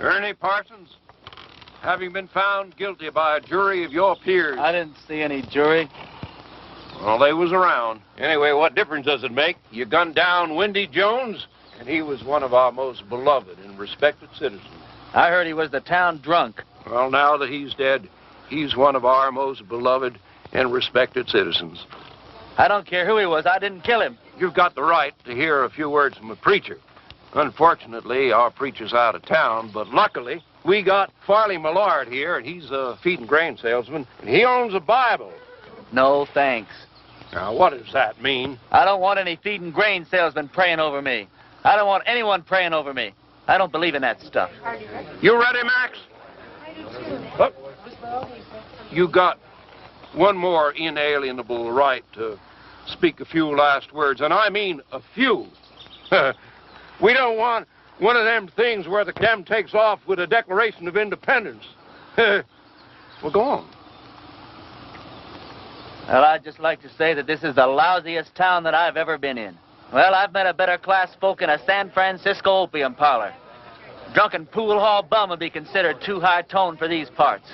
Ernie Parsons, having been found guilty by a jury of your peers. I didn't see any jury. Well, they was around. Anyway, what difference does it make? You gunned down Windy Jones, and he was one of our most beloved and respected citizens. I heard he was the town drunk. Well, now that he's dead, he's one of our most beloved and respected citizens. I don't care who he was. I didn't kill him. You've got the right to hear a few words from a preacher. Unfortunately, our preacher's out of town, but luckily, we got Farley Millard here, and he's a feed and grain salesman, and he owns a Bible. No, thanks. Now, what does that mean? I don't want any feed and grain salesman praying over me. I don't want anyone praying over me. I don't believe in that stuff. You ready, Max? Look, you got one more inalienable right to speak a few last words, and I mean a few. We don't want one of them things where the condemned takes off with a Declaration of Independence. Well, go on. Well, I'd just like to say that this is the lousiest town that I've ever been in. Well, I've met a better class folk in a San Francisco opium parlor. Drunken pool hall bum would be considered too high tone for these parts.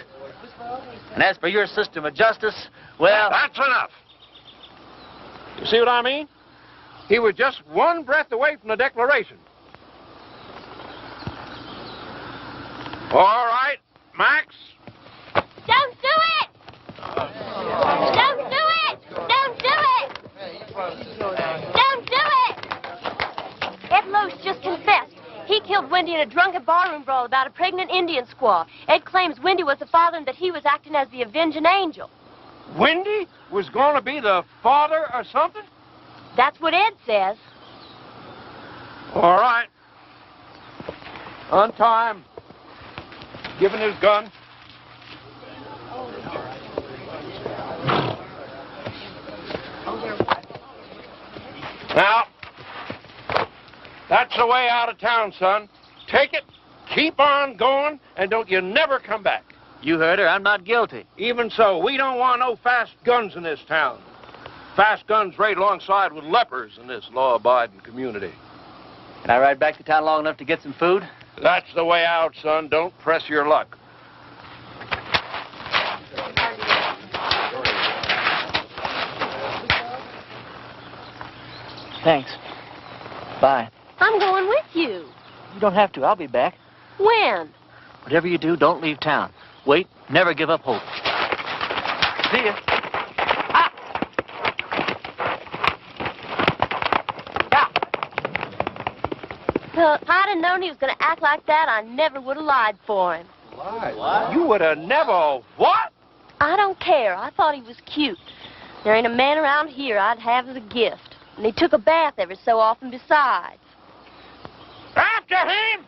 And as for your system of justice, well... That's enough. You see what I mean? He was just one breath away from the Declaration. All right, Max. Don't do it! Don't do it! Don't do it! Don't do it! Ed Loesch just confessed. He killed Wendy in a drunken barroom brawl about a pregnant Indian squaw. Ed claims Wendy was the father and that he was acting as the avenging angel. Wendy was going to be the father or something? That's what Ed says. All right. Untie him. Give him his gun. Now, that's the way out of town, son. Take it, keep on going, and don't you never come back. You heard her. I'm not guilty. Even so, we don't want no fast guns in this town. Fast guns raid alongside with lepers in this law-abiding community. Can I ride back to town long enough to get some food? That's the way out, son. Don't press your luck. Thanks. Bye. I'm going with you. You don't have to. I'll be back. When? Whatever you do, don't leave town. Wait. Never give up hope. See ya. Well, if I'd have known he was going to act like that, I never would have lied for him. Lied? What? You would have never... What? I don't care. I thought he was cute. There ain't a man around here I'd have as a gift. And he took a bath every so often besides. After him!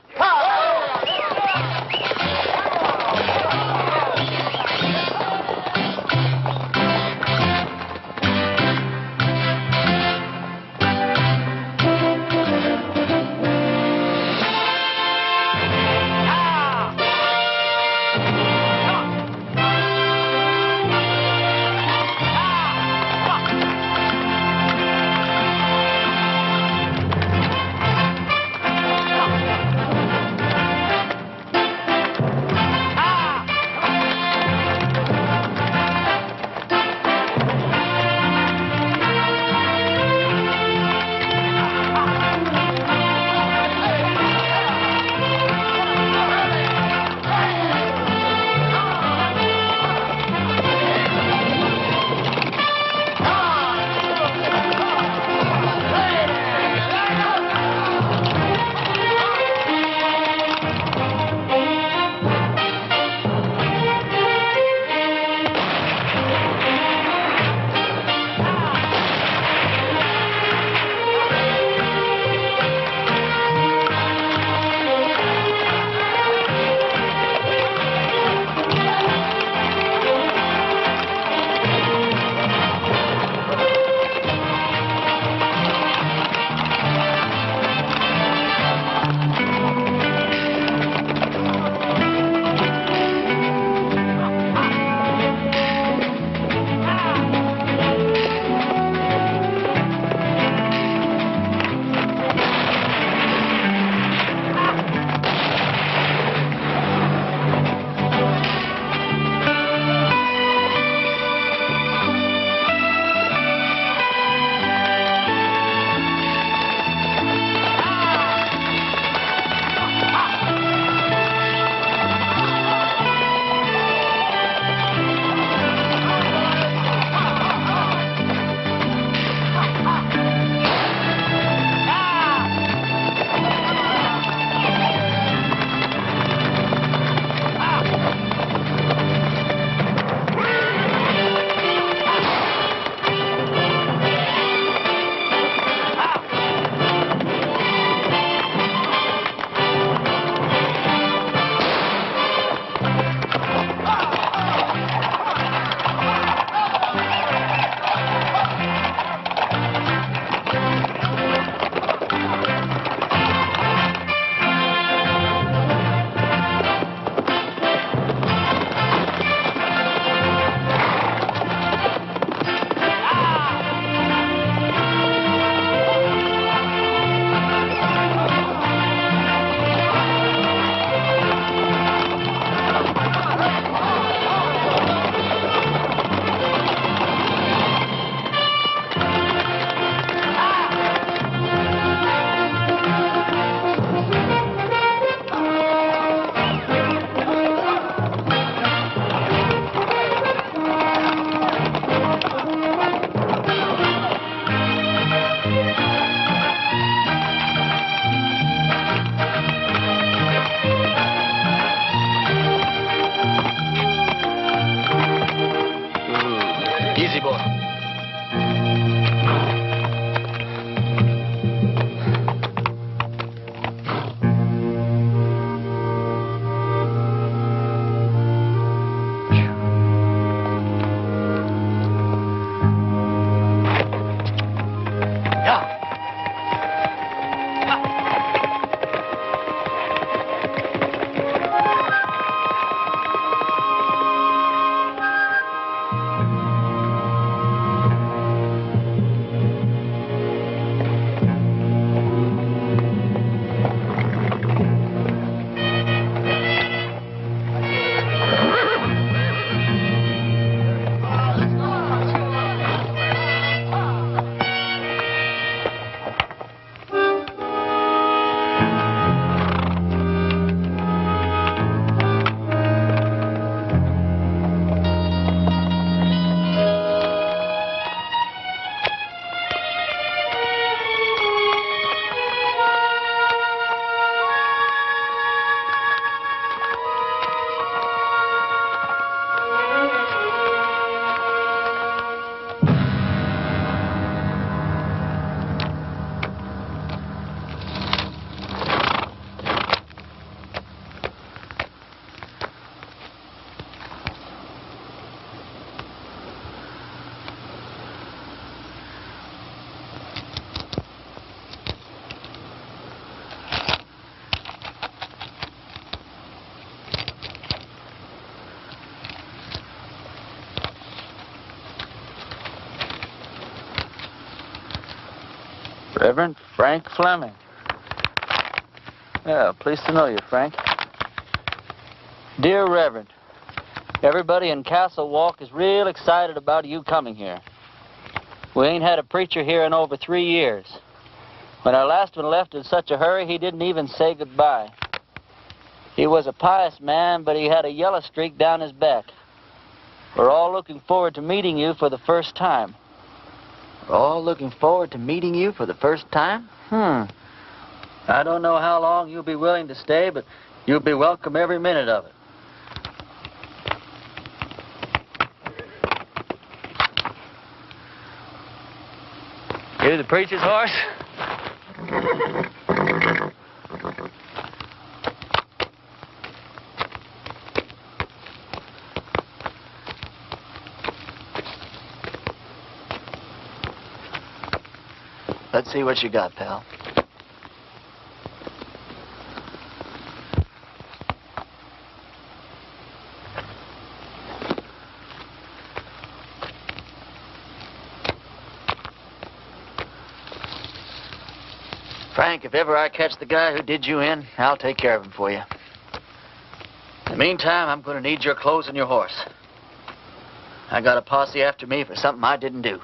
Reverend Frank Fleming. Yeah, pleased to know you, Frank. Dear Reverend, everybody in Castle Walk is real excited about you coming here. We ain't had a preacher here in over 3 years. When our last one left in such a hurry, he didn't even say goodbye. He was a pious man, but he had a yellow streak down his back. We're all looking forward to meeting you for the first time. We're all looking forward to meeting you for the first time? I don't know how long you'll be willing to stay, but you'll be welcome every minute of it. You the preacher's horse? Let's see what you got, pal. Frank, if ever I catch the guy who did you in, I'll take care of him for you. In the meantime, I'm going to need your clothes and your horse. I got a posse after me for something I didn't do.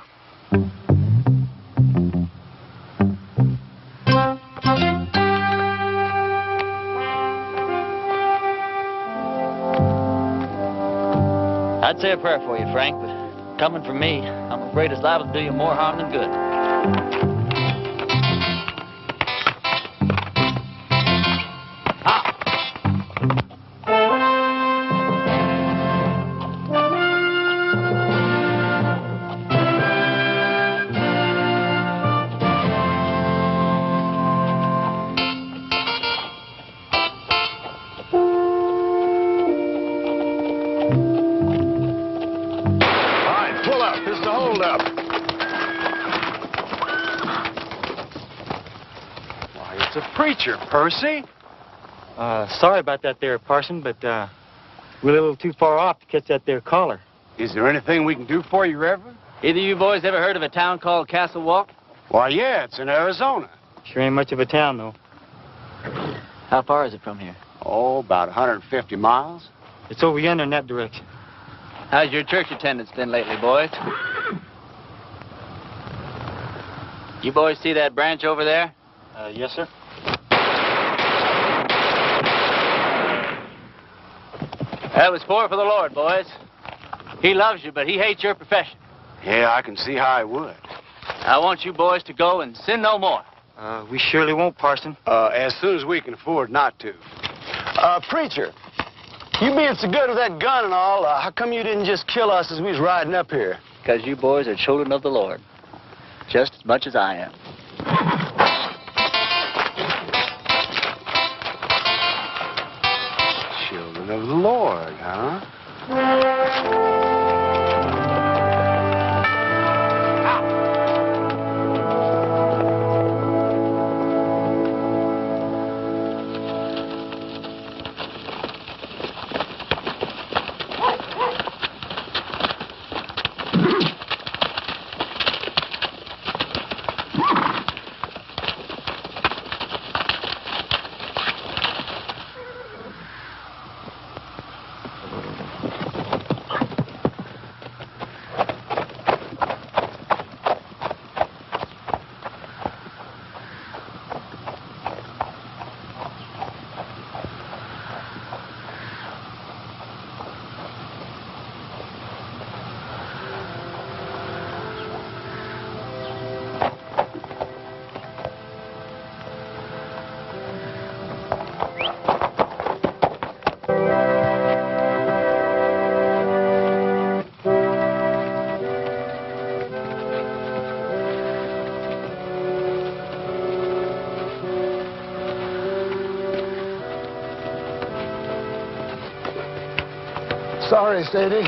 I'd say a prayer for you, Frank, but coming from me, I'm afraid it's liable to do you more harm than good. Percy? Sorry about that there, Parson, but we're a little too far off to catch that there caller. Is there anything we can do for you, Reverend? Either you boys ever heard of a town called Castle Walk? Why, yeah, it's in Arizona. Sure ain't much of a town, though. How far is it from here? Oh, about 150 miles. It's over yonder in that direction. How's your church attendance been lately, boys? You boys see that branch over there? Yes, sir. That was for the Lord, boys. He loves you, but he hates your profession. Yeah, I can see how I would. I want you boys to go and sin no more. We surely won't, Parson. As soon as we can afford not to. Preacher, you being so good with that gun and all, how come you didn't just kill us as we was riding up here? Because you boys are children of the Lord, just as much as I am. Children of the Lord, huh? Sorry, Sadie.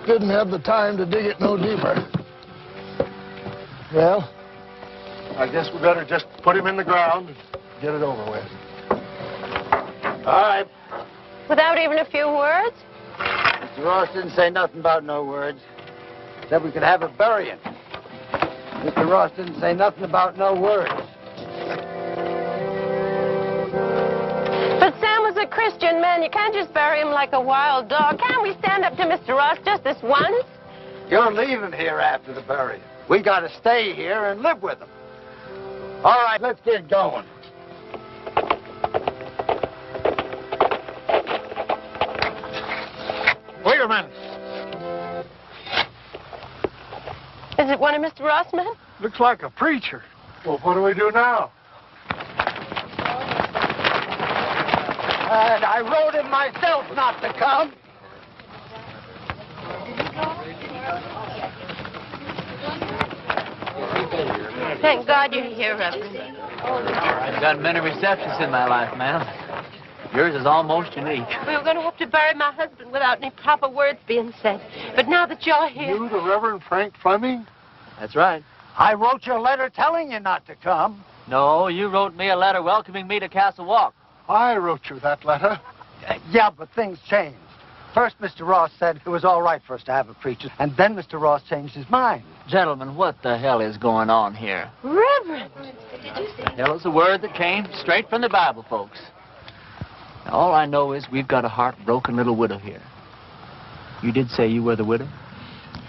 Didn't have the time to dig it no deeper. Well, I guess we better just put him in the ground and get it over with. All right. Without even a few words? Mr. Ross didn't say nothing about no words. Said we could have a burying. Mr. Ross didn't say nothing about no words. But Sam was a Christian man. You can't just bury him like a wild dog. Can't we stand up to Mr. Ross just this once? You're leaving here after the burial. We got to stay here and live with him. All right, let's get going. Wait a minute. Is it one of Mr. Ross' men? Looks like a preacher. Well, what do we do now? And I wrote him myself not to come. Thank God you're here, Reverend. I've got many receptions in my life, ma'am. Yours is almost unique. We were going to have to bury my husband without any proper words being said. But now that you're here... You, the Reverend Frank Fleming? That's right. I wrote you a letter telling you not to come. No, you wrote me a letter welcoming me to Castle Walk. I wrote you that letter. Yeah, but things changed. First, Mr. Ross said it was all right for us to have a preacher, and then Mr. Ross changed his mind. Gentlemen, what the hell is going on here? Reverend! Hell is a word that came straight from the Bible, folks. Now, all I know is we've got a heartbroken little widow here. You did say you were the widow?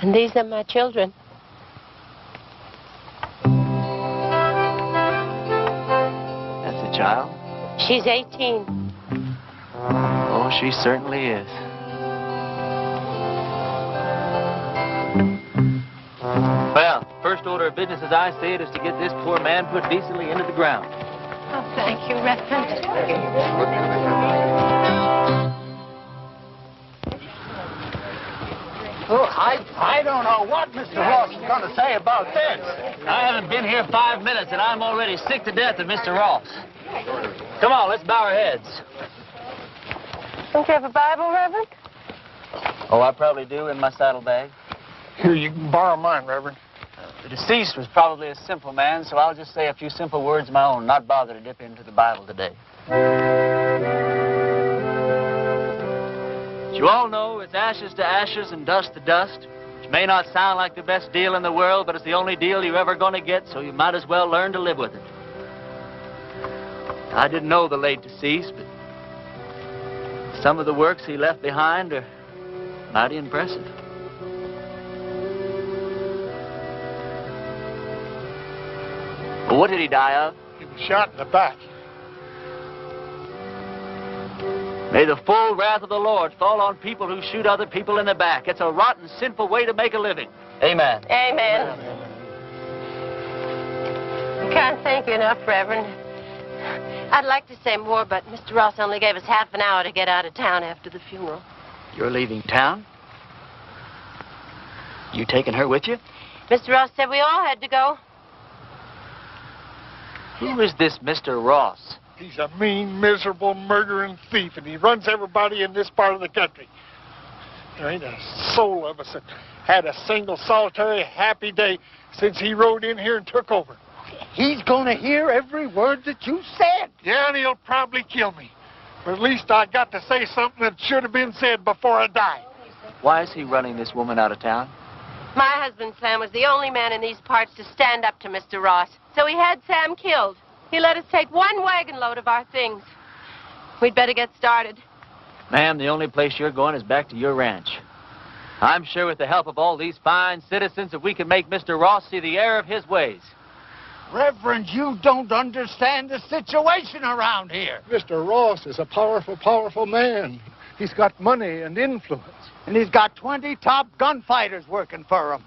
And these are my children. That's a child? She's 18. Oh, she certainly is. Well, first order of business as I see it is to get this poor man put decently into the ground. Oh, thank you, Reverend. Oh, I don't know what Mr. Ross is going to say about this. I haven't been here 5 minutes, and I'm already sick to death of Mr. Ross. Come on, let's bow our heads. Don't you have a Bible, Reverend? Oh, I probably do in my saddlebag. Here, you can borrow mine, Reverend. The deceased was probably a simple man, so I'll just say a few simple words of my own, not bother to dip into the Bible today. As you all know, it's ashes to ashes and dust to dust, which may not sound like the best deal in the world, but it's the only deal you're ever going to get, so you might as well learn to live with it. I didn't know the late deceased, but some of the works he left behind are mighty impressive. Well, what did he die of? He was shot in the back. May the full wrath of the Lord fall on people who shoot other people in the back. It's a rotten, sinful way to make a living. Amen. Amen. I can't thank you enough, Reverend. I'd like to say more, but Mr. Ross only gave us half an hour to get out of town after the funeral. You're leaving town? You taking her with you? Mr. Ross said we all had to go. Who is this Mr. Ross? He's a mean, miserable, murdering thief, and he runs everybody in this part of the country. There ain't a soul of us that had a single, solitary, happy day since he rode in here and took over. He's going to hear every word that you said. Yeah, and he'll probably kill me. But at least I got to say something that should have been said before I died. Why is he running this woman out of town? My husband, Sam, was the only man in these parts to stand up to Mr. Ross. So he had Sam killed. He let us take one wagon load of our things. We'd better get started. Ma'am, the only place you're going is back to your ranch. I'm sure with the help of all these fine citizens that we can make Mr. Ross see the error of his ways. Reverend, you don't understand the situation around here. Mr. Ross is a powerful, powerful man. He's got money and influence. And he's got 20 top gunfighters working for him.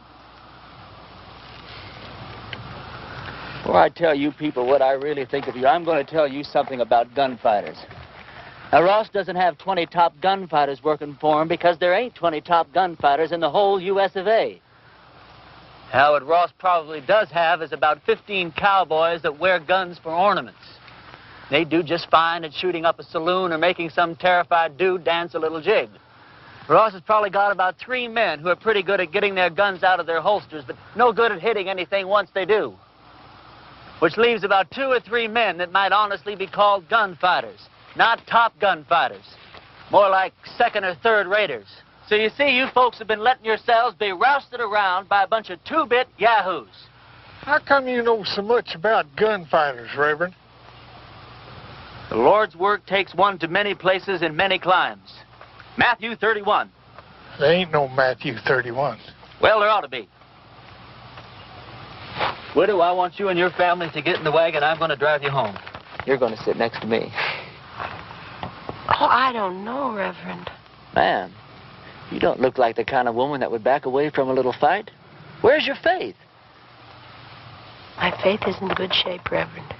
Before I tell you people what I really think of you, I'm going to tell you something about gunfighters. Now, Ross doesn't have 20 top gunfighters working for him because there ain't 20 top gunfighters in the whole U.S. of A. Now, what Ross probably does have is about 15 cowboys that wear guns for ornaments. They do just fine at shooting up a saloon or making some terrified dude dance a little jig. Ross has probably got about 3 men who are pretty good at getting their guns out of their holsters, but no good at hitting anything once they do. Which leaves about 2 or 3 men that might honestly be called gunfighters. Not top gunfighters. More like second or third raters. So you see, you folks have been letting yourselves be rousted around by a bunch of 2-bit yahoos. How come you know so much about gunfighters, Reverend? The Lord's work takes one to many places and many climes. Matthew 31. There ain't no Matthew 31. Well, there ought to be. Widow, I want you and your family to get in the wagon. I'm going to drive you home. You're going to sit next to me. Oh, I don't know, Reverend. Man, you don't look like the kind of woman that would back away from a little fight. Where's your faith? My faith is in good shape, Reverend.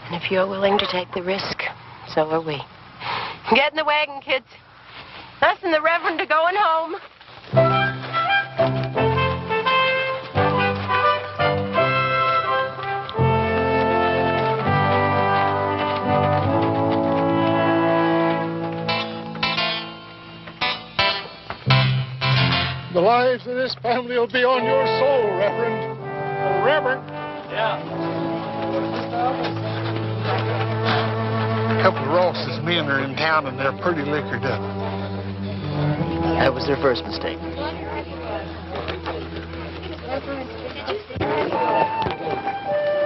And if you're willing to take the risk, so are we. Get in the wagon, kids. Us and the Reverend are going home. The lives of this family will be on your soul, Reverend. Oh, Reverend. Yeah. A couple of Ross's men are in town and they're pretty liquored up. That was their first mistake.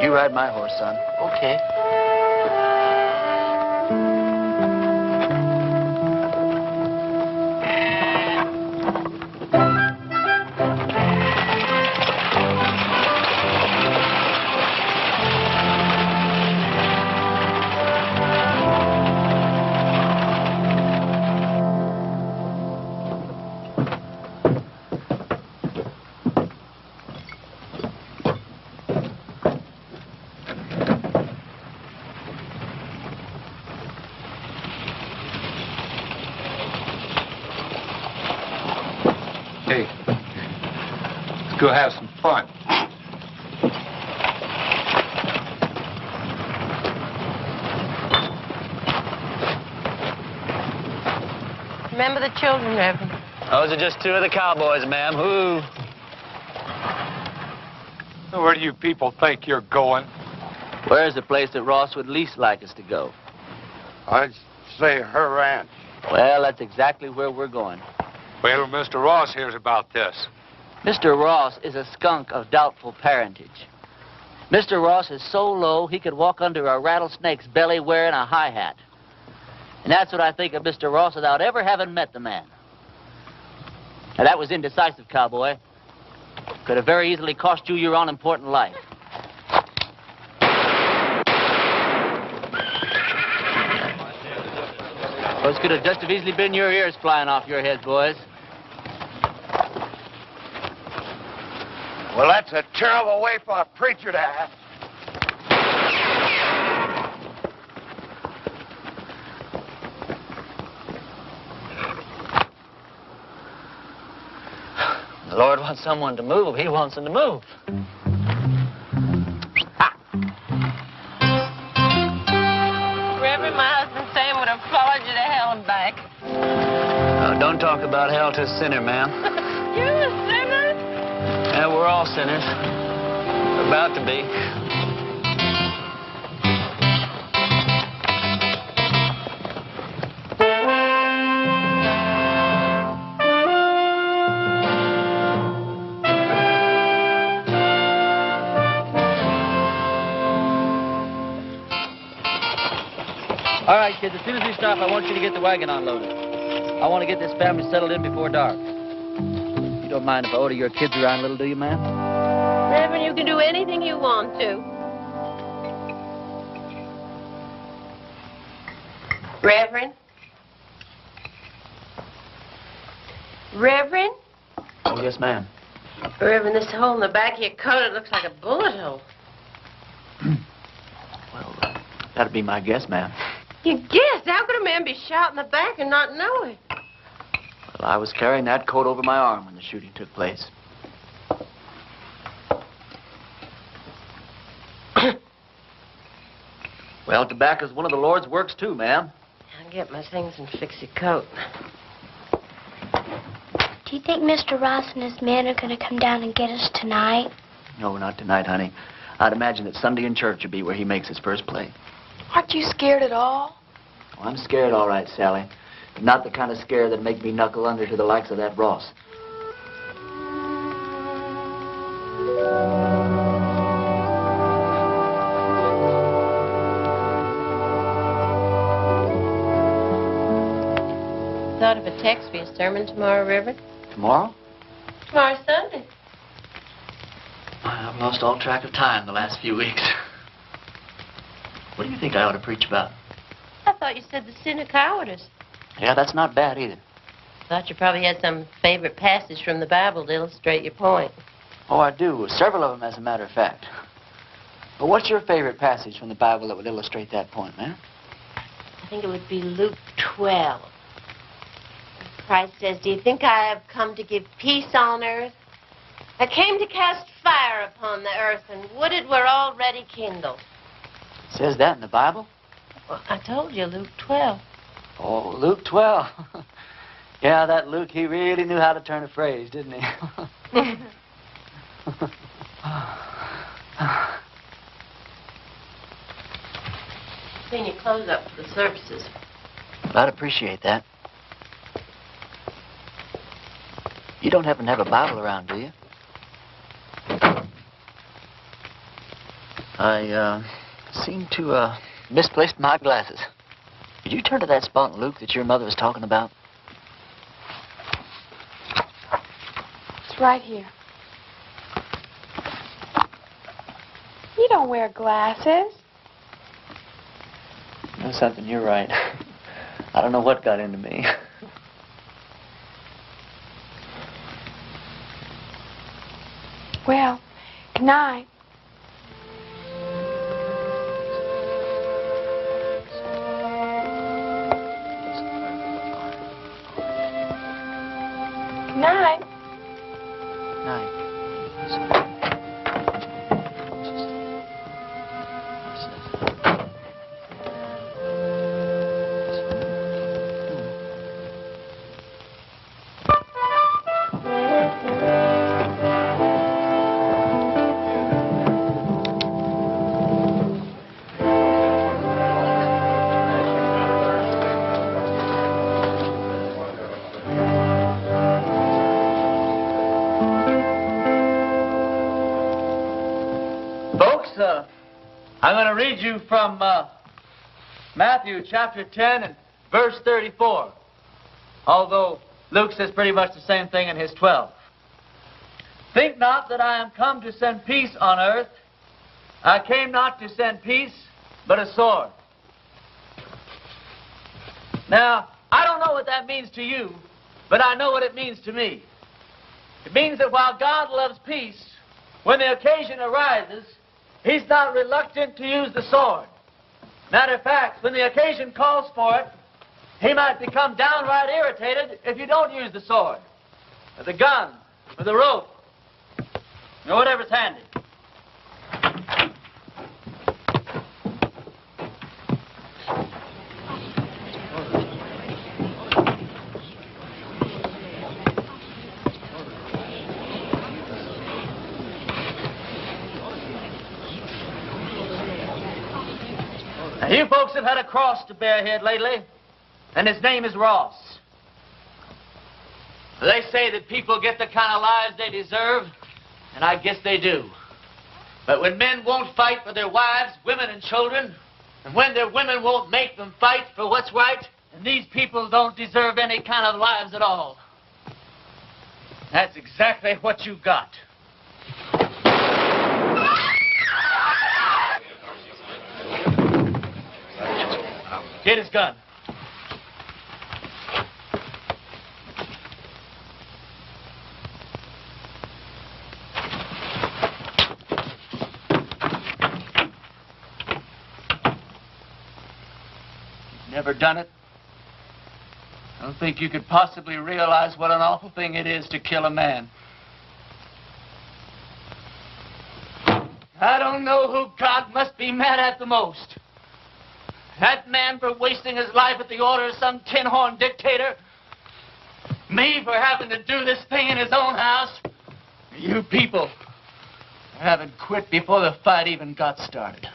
You ride my horse, son. Okay. Hey, let's go have some fun. Remember the children, Reverend. Those are just two of the cowboys, ma'am. Who? Where do you people think you're going? Where's the place that Ross would least like us to go? I'd say her ranch. Well, that's exactly where we're going. Wait till Mr. Ross hears about this. Mr. Ross is a skunk of doubtful parentage. Mr. Ross is so low he could walk under a rattlesnake's belly wearing a high hat. And that's what I think of Mr. Ross without ever having met the man. Now, that was indecisive, cowboy. Could have very easily cost you your unimportant life. Those could have just as easily been your ears flying off your heads, boys. Well, that's a terrible way for a preacher to act. The Lord wants someone to move. He wants them to move. Reverend, my husband Sam would have followed you to hell and back. Oh, don't talk about hell to a sinner, ma'am. You're a sinner? Yeah, we're all sinners. About to be. All right, kids, as soon as we stop, I want you to get the wagon unloaded. I want to get this family settled in before dark. You don't mind if I order your kids around a little, do you, ma'am? Reverend, you can do anything you want to. Reverend? Reverend? Oh, yes, ma'am. Reverend, this hole in the back of your coat, it looks like a bullet hole. Well, that'd be my guess, ma'am. You guessed? How could a man be shot in the back and not know it? Well, I was carrying that coat over my arm when the shooting took place. Well, tobacco's one of the Lord's works, too, ma'am. I'll get my things and fix your coat. Do you think Mr. Ross and his men are going to come down and get us tonight? No, not tonight, honey. I'd imagine that Sunday in church would be where he makes his first play. Aren't you scared at all? Oh, I'm scared, all right, Sally. But not the kind of scare that'd make me knuckle under to the likes of that Ross. of a text for your sermon tomorrow, Reverend? Tomorrow? Tomorrow's Sunday. I've lost all track of time the last few weeks. What do you think I ought to preach about? I thought you said the sin of cowardice. Yeah, that's not bad either. Thought you probably had some favorite passage from the Bible to illustrate your point. Oh, I do. Several of them, as a matter of fact. But what's your favorite passage from the Bible that would illustrate that point, man? I think it would be Luke 12. Christ says, "Do you think I have come to give peace on earth? I came to cast fire upon the earth, and would it were already kindled." It says that in the Bible? Well, I told you, Luke 12. Oh, Luke 12. Yeah, that Luke, he really knew how to turn a phrase, didn't he? Clean your clothes up for the services. I'd appreciate that. You don't happen to have a Bible around, do you? I seem to misplaced my glasses. Could you turn to that spot in Luke that your mother was talking about? It's right here. You don't wear glasses. You know something, you're right. I don't know what got into me. Well, good night. Good night. I'm going to read you from Matthew chapter 10 and verse 34. Although Luke says pretty much the same thing in his 12. Think not that I am come to send peace on earth. I came not to send peace, but a sword. Now, I don't know what that means to you, but I know what it means to me. It means that while God loves peace, when the occasion arises, He's not reluctant to use the sword. Matter of fact, when the occasion calls for it, He might become downright irritated if you don't use the sword, or the gun, or the rope, or whatever's handy. Now, you folks have had a cross to bear here lately, and his name is Ross. They say that people get the kind of lives they deserve, and I guess they do. But when men won't fight for their wives, women, and children, and when their women won't make them fight for what's right, then these people don't deserve any kind of lives at all. That's exactly what you got. Get his gun. Never done it? I don't think you could possibly realize what an awful thing it is to kill a man. I don't know who God must be mad at the most. That man for wasting his life at the order of some tin-horn dictator? Me for having to do this thing in his own house? You people for having quit before the fight even got started.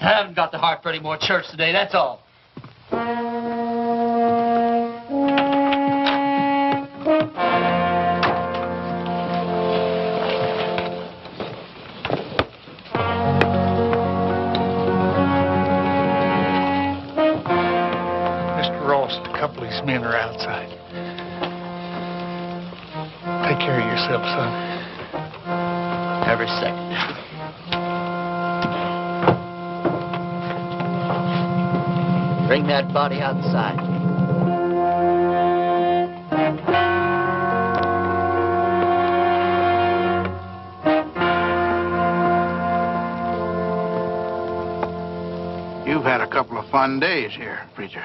I haven't got the heart for any more church today, that's all. Mr. men are outside. Take care of yourself, son. Every second. Bring that body outside. You've had a couple of fun days here, preacher.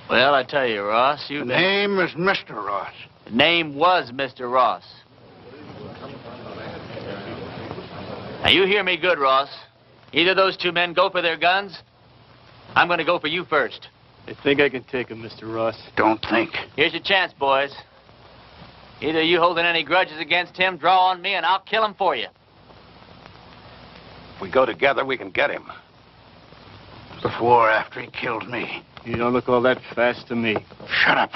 Well, I tell you, Ross, The name is Mr. Ross. The name was Mr. Ross. Now, you hear me good, Ross. Either those two men go for their guns. I'm going to go for you first. I think I can take him, Mr. Ross. Don't think. Here's your chance, boys. Either you holding any grudges against him, draw on me, and I'll kill him for you. If we go together, we can get him. Before or after he killed me. You don't look all that fast to me. Shut up.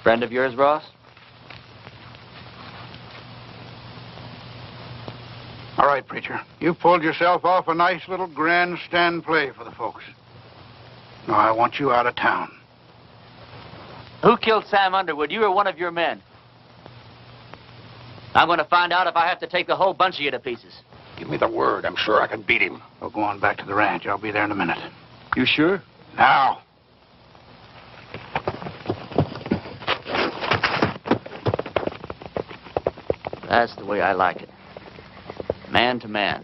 Friend of yours, Ross? All right, preacher. You pulled yourself off a nice little grandstand play for the folks. Now, I want you out of town. Who killed Sam Underwood? You or one of your men? I'm going to find out if I have to take the whole bunch of you to pieces. Give me the word. I'm sure I can beat him. We'll go on back to the ranch. I'll be there in a minute. You sure? Now. That's the way I like it. Man to man.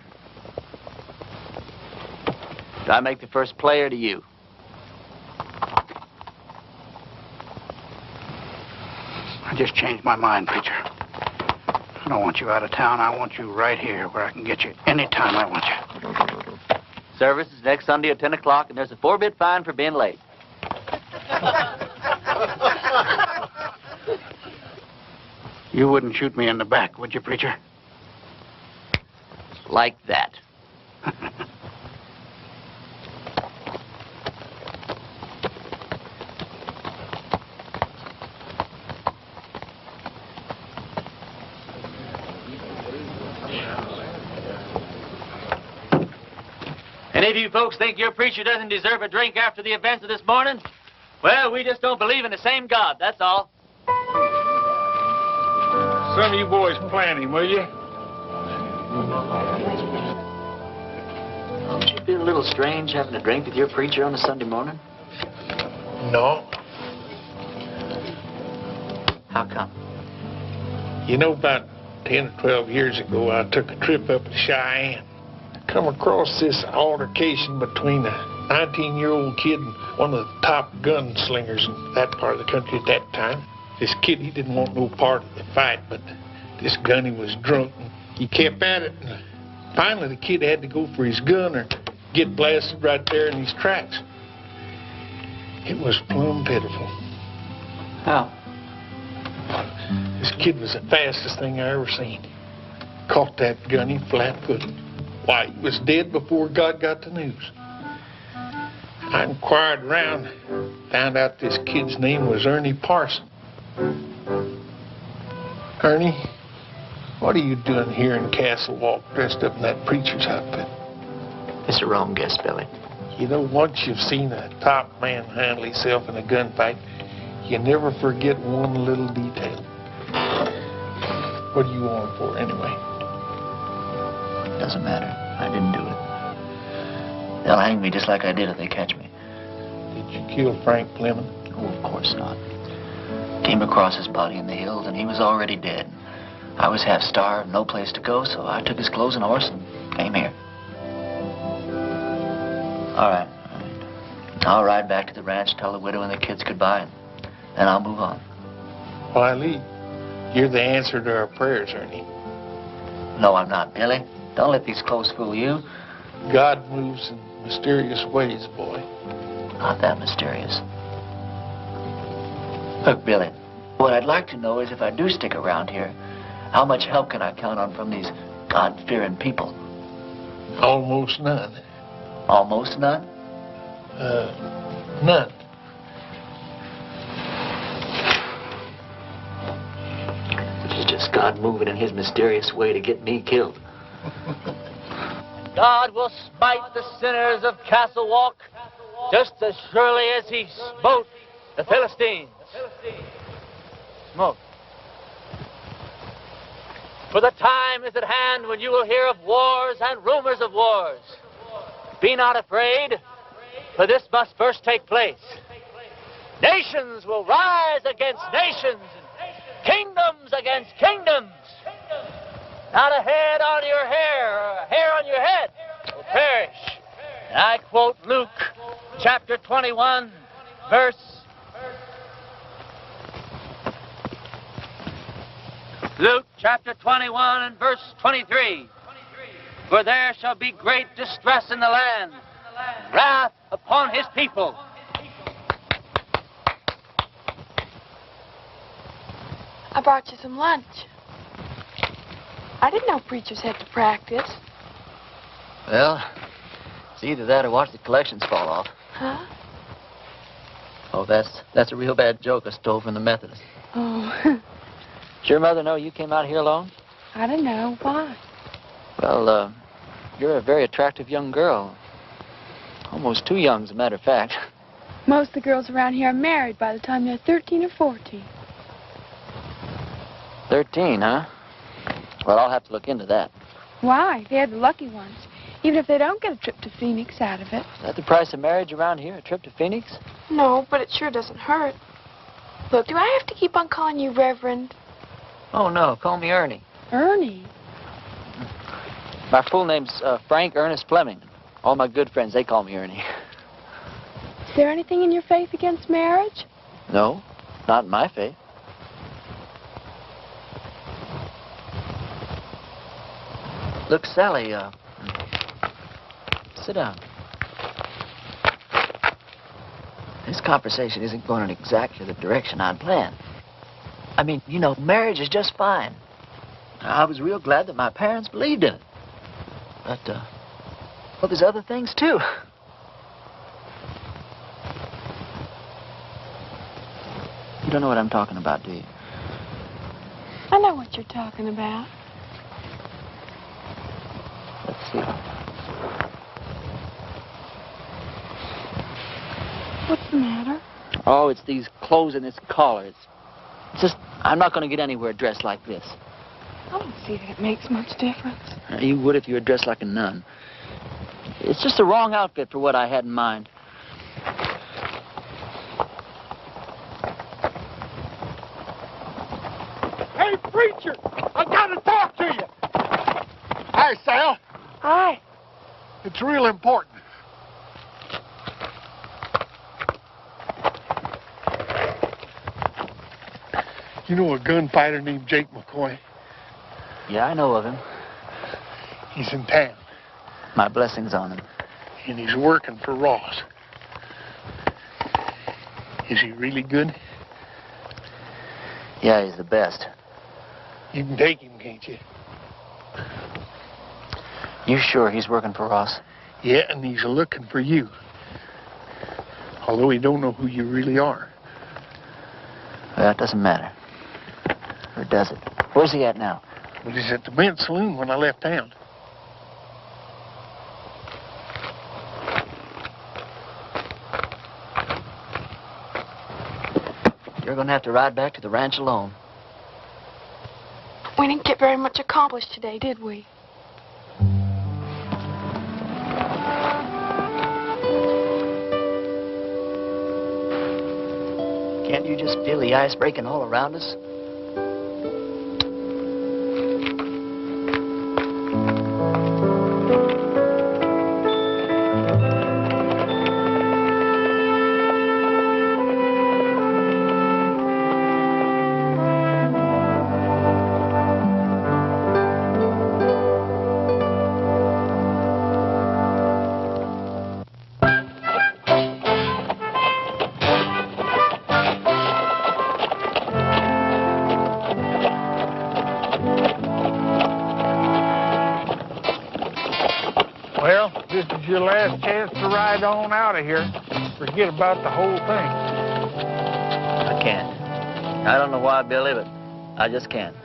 Do I make the first play or do you? I just changed my mind, preacher. I don't want you out of town. I want you right here where I can get you anytime I want you. Service is next Sunday at 10 o'clock, and there's a 4-bit fine for being late. You wouldn't shoot me in the back, would you, preacher? Like that. Any of you folks think your preacher doesn't deserve a drink after the events of this morning? Well, we just don't believe in the same God, that's all. Some of you boys plan him, will you? Don't you feel a little strange having a drink with your preacher on a Sunday morning? No. How come? You know, about 10 or 12 years ago, I took a trip up to Cheyenne. I come across this altercation between a 19-year-old kid and one of the top gunslingers in that part of the country at that time. This kid, he didn't want no part of the fight, but this gunny was drunk. And he kept at it, and finally the kid had to go for his gun or get blasted right there in his tracks. It was plumb pitiful. How? This kid was the fastest thing I ever seen. Caught that gunny flat-footed. Why, he was dead before God got the news. I inquired around, found out this kid's name was Ernie Parsons. Ernie, what are you doing here in Castle Walk dressed up in that preacher's outfit? It's a wrong guess, Billy. You know, once you've seen a top man handle himself in a gunfight, you never forget one little detail. What do you want him for, anyway? Doesn't matter. I didn't do it. They'll hang me just like I did if they catch me. Did you kill Frank Fleming? Oh, of course not. Came across his body in the hills, and he was already dead. I was half starved, no place to go, so I took his clothes and horse and came here. All right. I'll ride back to the ranch, tell the widow and the kids goodbye, and then I'll move on. Why, Lee, you're the answer to our prayers, Ernie. No, I'm not, Billy. Don't let these clothes fool you. God moves in mysterious ways, boy. Not that mysterious. Look, Billy, what I'd like to know is if I do stick around here, how much help can I count on from these God-fearing people? Almost none. Almost none? None. Which is just God moving in his mysterious way to get me killed. God will smite the sinners of Castle Walk just as surely as he smote the Philistines. Smote. For the time is at hand when you will hear of wars and rumors of wars. Be not afraid, for this must first take place. Nations will rise against nations, and kingdoms against kingdoms. Not a head on your hair, or a hair on your head will perish. And I quote Luke chapter 21, verse... Luke chapter 21 and verse 23. For there shall be great distress in the land, wrath upon his people. I brought you some lunch. I didn't know preachers had to practice. Well, it's either that or watch the collections fall off. Huh? Oh, that's a real bad joke I stole from the Methodists. Oh. Does your mother know you came out here alone? I don't know. Why? Well, you're a very attractive young girl. Almost too young, as a matter of fact. Most of the girls around here are married by the time they're 13 or 14. 13, huh? Well, I'll have to look into that. Why? They're the lucky ones. Even if they don't get a trip to Phoenix out of it. Is that the price of marriage around here, a trip to Phoenix? No, but it sure doesn't hurt. Look, do I have to keep on calling you Reverend? Oh, no. Call me Ernie. Ernie? My full name's Frank Ernest Fleming. All my good friends, they call me Ernie. Is there anything in your faith against marriage? No, not in my faith. Look, Sally, sit down. This conversation isn't going in exactly the direction I'd planned. I mean, you know, marriage is just fine. I was real glad that my parents believed in it. But, well, there's other things, too. You don't know what I'm talking about, do you? I know what you're talking about. Let's see. What's the matter? Oh, it's these clothes and this collar. It's just, I'm not going to get anywhere dressed like this. I don't see that it makes much difference. You would if you were dressed like a nun. It's just the wrong outfit for what I had in mind. Hey, preacher! I gotta talk to you! Hi, Sal. Hi. It's real important. You know a gunfighter named Jake McCoy? Yeah, I know of him. He's in town. My blessings on him. And he's working for Ross. Is he really good? Yeah, he's the best. You can take him, can't you? You sure he's working for Ross? Yeah, and he's looking for you. Although he don't know who you really are. Well, it doesn't matter. Or does it? Where's he at now? Well, he's at the men's saloon when I left town. You're going to have to ride back to the ranch alone. We didn't get very much accomplished today, did we? Can't you just feel the ice breaking all around us? Well, this is your last chance to ride on out of here. Forget about the whole thing. I can't. I don't know why, Billy, but I just can't.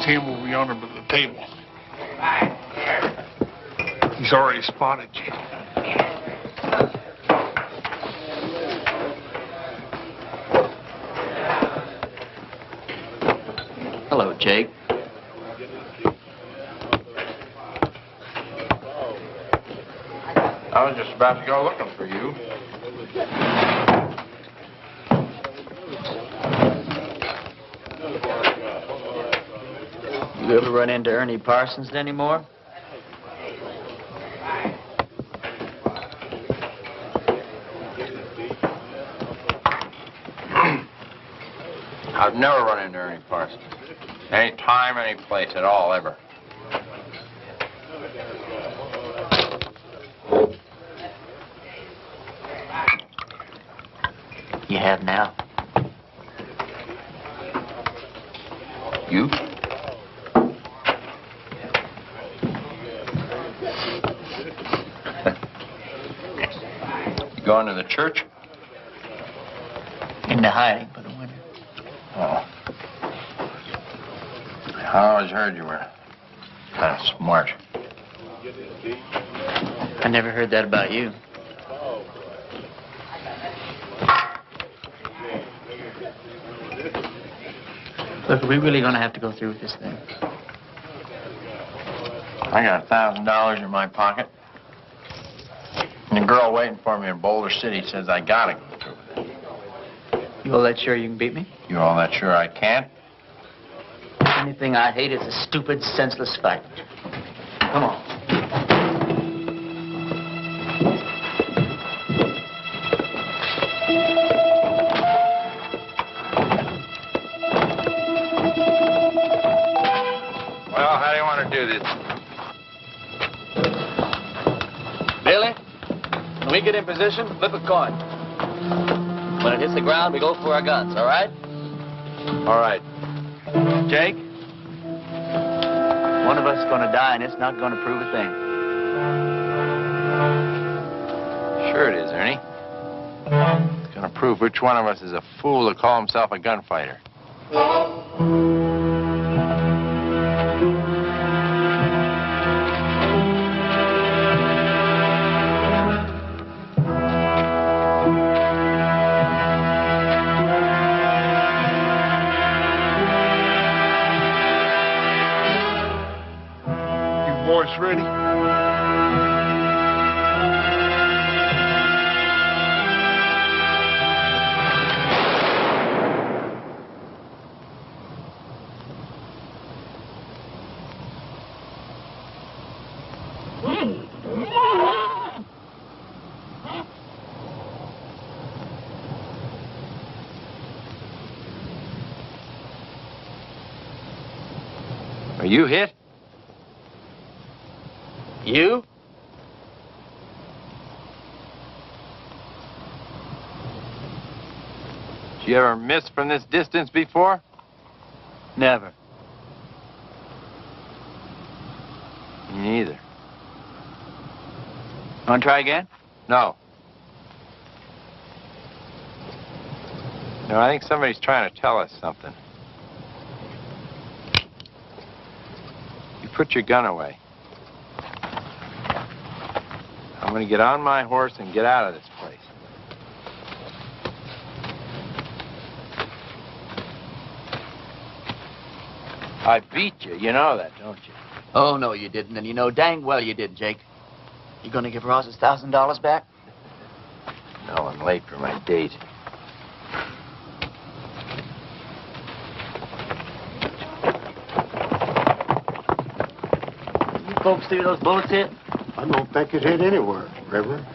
him will be on him at the table. He's already spotted you. Hello, Jake. I was just about to go looking for you. You ever run into Ernie Parsons anymore? I've never run into Ernie Parsons. Any time, any place at all, ever. You have now. You? You going to the church? Into hiding for the winter. Oh. I always heard you were kind of smart. I never heard that about you. Look, are we really going to have to go through with this thing? I got $1,000 in my pocket. And the girl waiting for me in Boulder City says I gotta go through with it. You all that sure you can beat me? You all that sure I can't? Anything I hate is a stupid, senseless fight. Come on. Well, how do you want to do this? Billy, when we get in position, flip a coin. When it hits the ground, we go for our guns, all right? All right. Jake, one of us is going to die, and it's not going to prove a thing. Sure it is, Ernie. It's going to prove which one of us is a fool to call himself a gunfighter. Boys ready? Are you hit? You? Did you ever miss from this distance before? Never. Me neither. Want to try again? No. No, I think somebody's trying to tell us something. You put your gun away. I'm going to get on my horse and get out of this place. I beat you. You know that, don't you? Oh, no, you didn't, and you know dang well you did, Jake. You gonna give Ross his $1,000 back? No, I'm late for my date. You folks see those bullets hit? I don't think it hit anywhere, Reverend.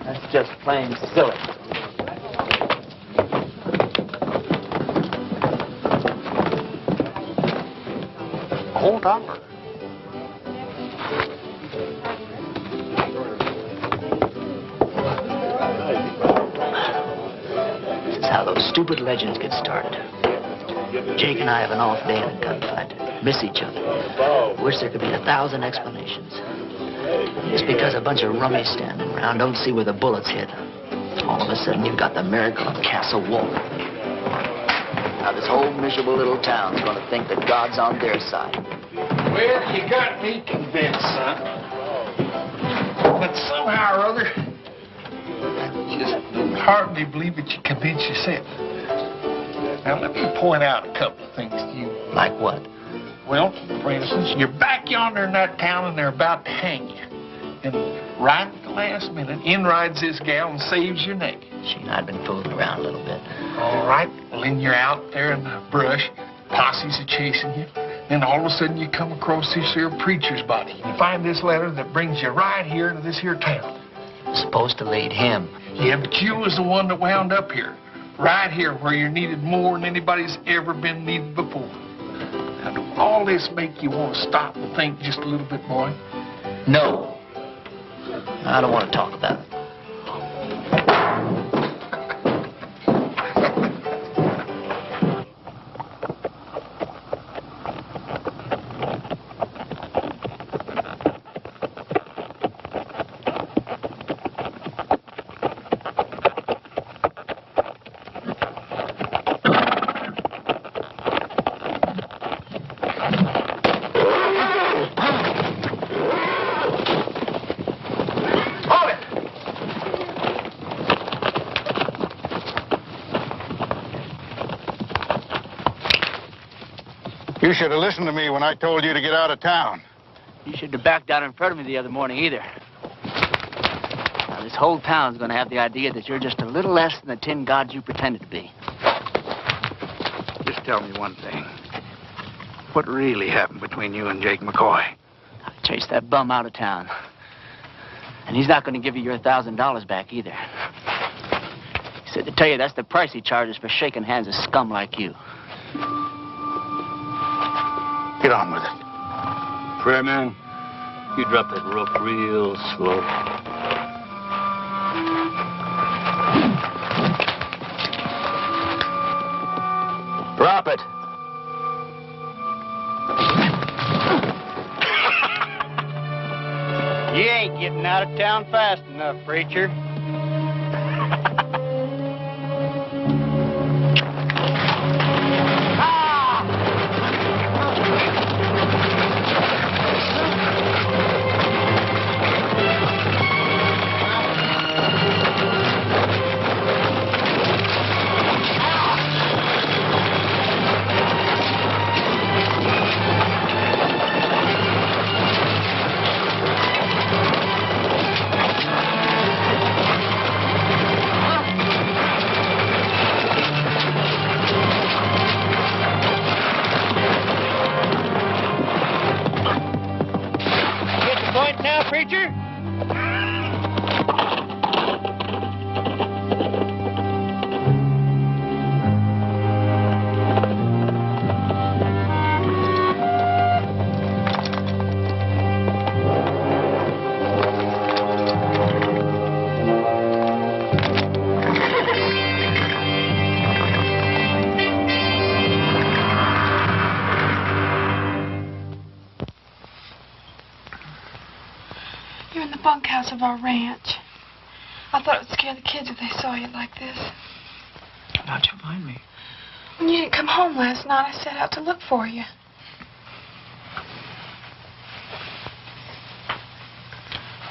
That's just plain silly. Hold on. This is how those stupid legends get started. Jake and I have an off day in a gunfight. Miss each other. Wish there could be 1,000 explanations. Just because a bunch of rummies standing around don't see where the bullets hit. All of a sudden, you've got the miracle of Castle Wolf. Now, this whole miserable little town's going to think that God's on their side. Well, you got me convinced, son. But somehow or other, I just can hardly believe that you convinced yourself. Now, let me point out a couple of things to you. Like what? Well, for instance, you're back yonder in that town and they're about to hang you. And right at the last minute, in rides this gal and saves your neck. She and I had been fooling around a little bit. All right. Well, then you're out there in the brush. Posses are chasing you. Then all of a sudden you come across this here preacher's body. You find this letter that brings you right here to this here town. Supposed to lead him. Yeah, but you was the one that wound up here. Right here where you're needed more than anybody's ever been needed before. Now, do all this make you want to stop and think just a little bit more? No. I don't want to talk about it. You should have listened to me when I told you to get out of town. You shouldn't have backed down in front of me the other morning either. Now, this whole town's going to have the idea that you're just a little less than the tin god you pretended to be. Just tell me one thing. What really happened between you and Jake McCoy? I chased that bum out of town. And he's not going to give you your $1,000 back either. He said to tell you that's the price he charges for shaking hands with scum like you. Get on with it. Prayer man, you drop that rope real slow. Drop it. You ain't getting out of town fast enough, preacher. Preacher? You're in the bunkhouse of our ranch. I thought it would scare the kids if they saw you like this. How'd you find me? When you didn't come home last night, I set out to look for you.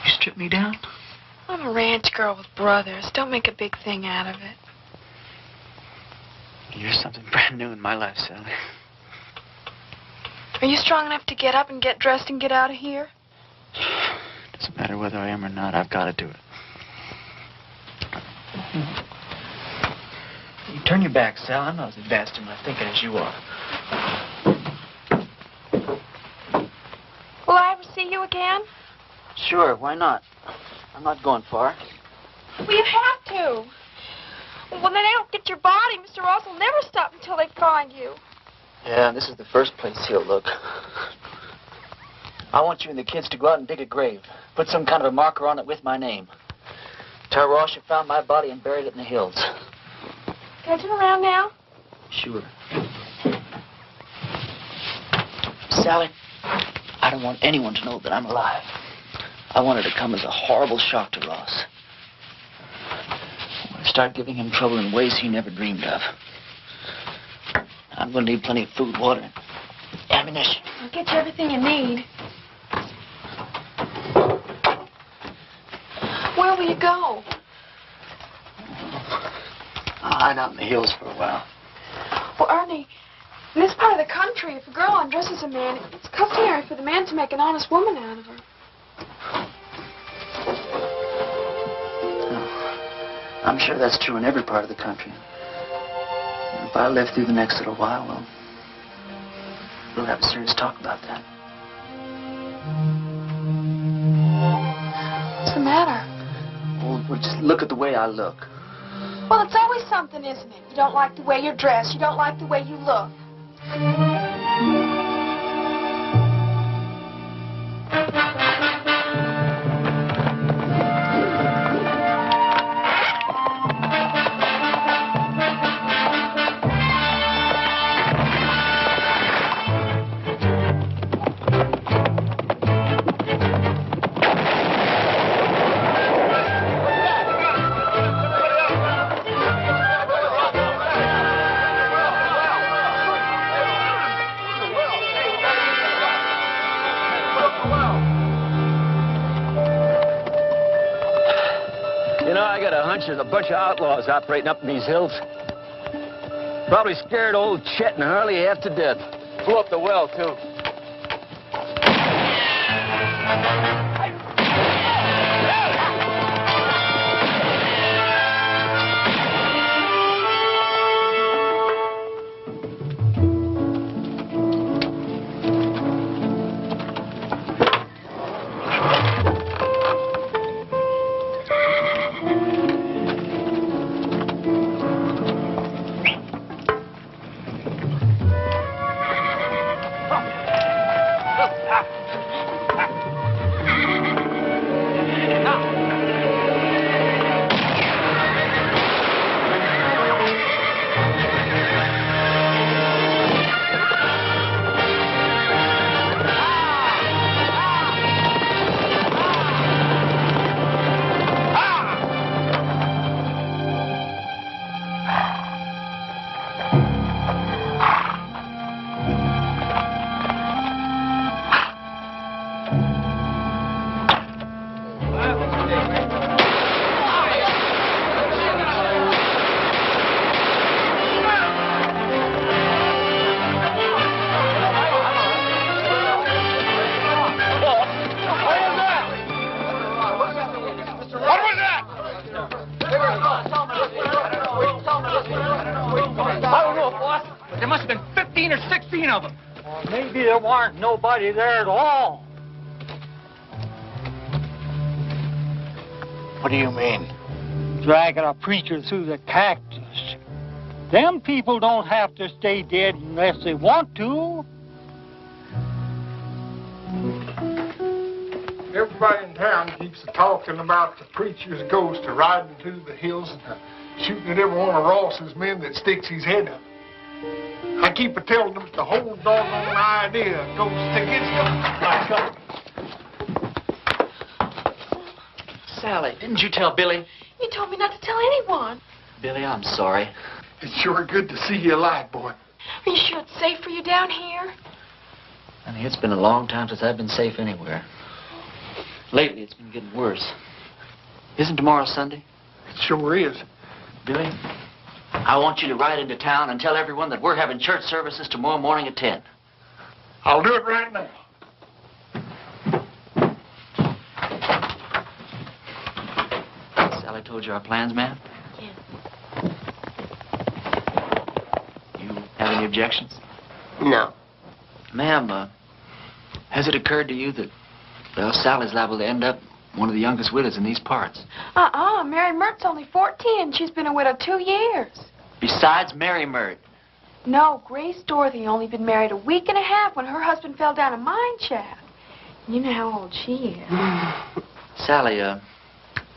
You stripped me down? I'm a ranch girl with brothers. Don't make a big thing out of it. You're something brand new in my life, Sally. Are you strong enough to get up and get dressed and get out of here? Doesn't matter whether I am or not. I've got to do it. You turn your back, Sal. I'm not as advanced in my thinking as you are. Will I ever see you again? Sure, why not? I'm not going far. Well, you have to. When they don't get your body, Mr. Ross will never stop until they find you. Yeah, this is the first place he'll look. I want you and the kids to go out and dig a grave. Put some kind of a marker on it with my name. Tell Ross you found my body and buried it in the hills. Can I turn around now? Sure. Sally, I don't want anyone to know that I'm alive. I want it to come as a horrible shock to Ross. I want to start giving him trouble in ways he never dreamed of. I'm going to need plenty of food, water, and ammunition. I'll get you everything you need. Where will you go? I'll hide out in the hills for a while. Well, Ernie, in this part of the country, if a girl undresses a man, it's customary for the man to make an honest woman out of her. I'm sure that's true in every part of the country. If I live through the next little while, well, we'll have a serious talk about that. What's the matter? Well, just look at the way I look. Well, it's always something, isn't it? You don't like the way you're dressed. You don't like the way you look. There's a bunch of outlaws operating up in these hills. Probably scared old Chet and Harley half to death. Blew up the well, too. Maybe there weren't nobody there at all. What do you mean? Dragging a preacher through the cactus. Them people don't have to stay dead unless they want to. Everybody in town keeps talking about the preacher's ghost riding through the hills and shooting at every one of Ross's men that sticks his head up. I keep telling them it's the whole doggone idea goes to Sally, didn't you tell Billy? You told me not to tell anyone. Billy, I'm sorry. It's sure good to see you alive, boy. Are you sure it's safe for you down here? Honey, it's been a long time since I've been safe anywhere. Lately, it's been getting worse. Isn't tomorrow Sunday? It sure is. Billy, I want you to ride into town and tell everyone that we're having church services tomorrow morning at 10. I'll do it right now. Sally told you our plans, ma'am? Yes. You have any objections? No. Ma'am, has it occurred to you that, well, Sally's liable to end up one of the youngest widows in these parts? Mary Mert's only 14. She's been a widow 2 years. Besides Mary Mert. No, Grace Dorothy only been married a week and a half when her husband fell down a mine shaft. You know how old she is. Sally,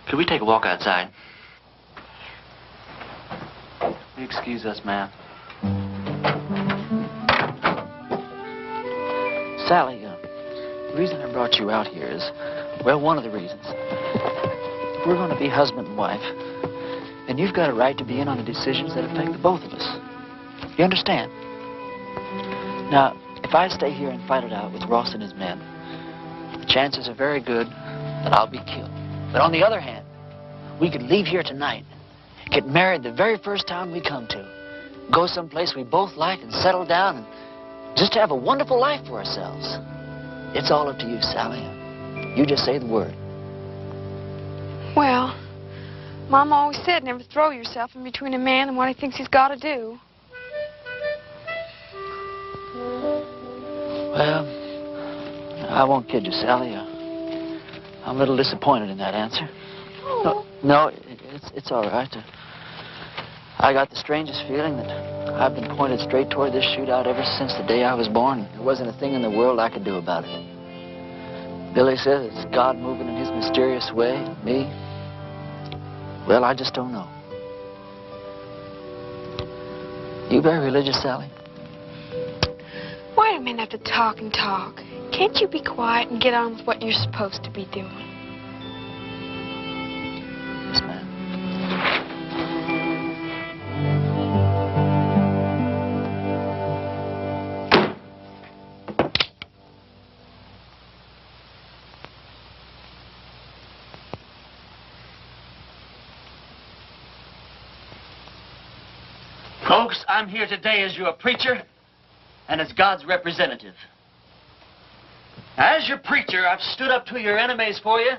could we take a walk outside? Excuse us, ma'am. Sally, the reason I brought you out here is, well, one of the reasons. We're going to be husband and wife, and you've got a right to be in on the decisions that affect the both of us. You understand? Now, if I stay here and fight it out with Ross and his men, the chances are very good that I'll be killed. But on the other hand, we could leave here tonight, get married the very first town we come to, go someplace we both like and settle down and just have a wonderful life for ourselves. It's all up to you, Sally. You just say the word. Well, Mom always said never throw yourself in between a man and what he thinks he's got to do. Well, I won't kid you, Sally. I'm a little disappointed in that answer. No, it's all right. I got the strangest feeling that I've been pointed straight toward this shootout ever since the day I was born. There wasn't a thing in the world I could do about it. Billy says it's God moving in his mysterious way. Me? Well, I just don't know. You very religious, Sally? Why do men have to talk and talk? Can't you be quiet and get on with what you're supposed to be doing? Yes, ma'am. Folks, I'm here today as your preacher and as God's representative. As your preacher, I've stood up to your enemies for you,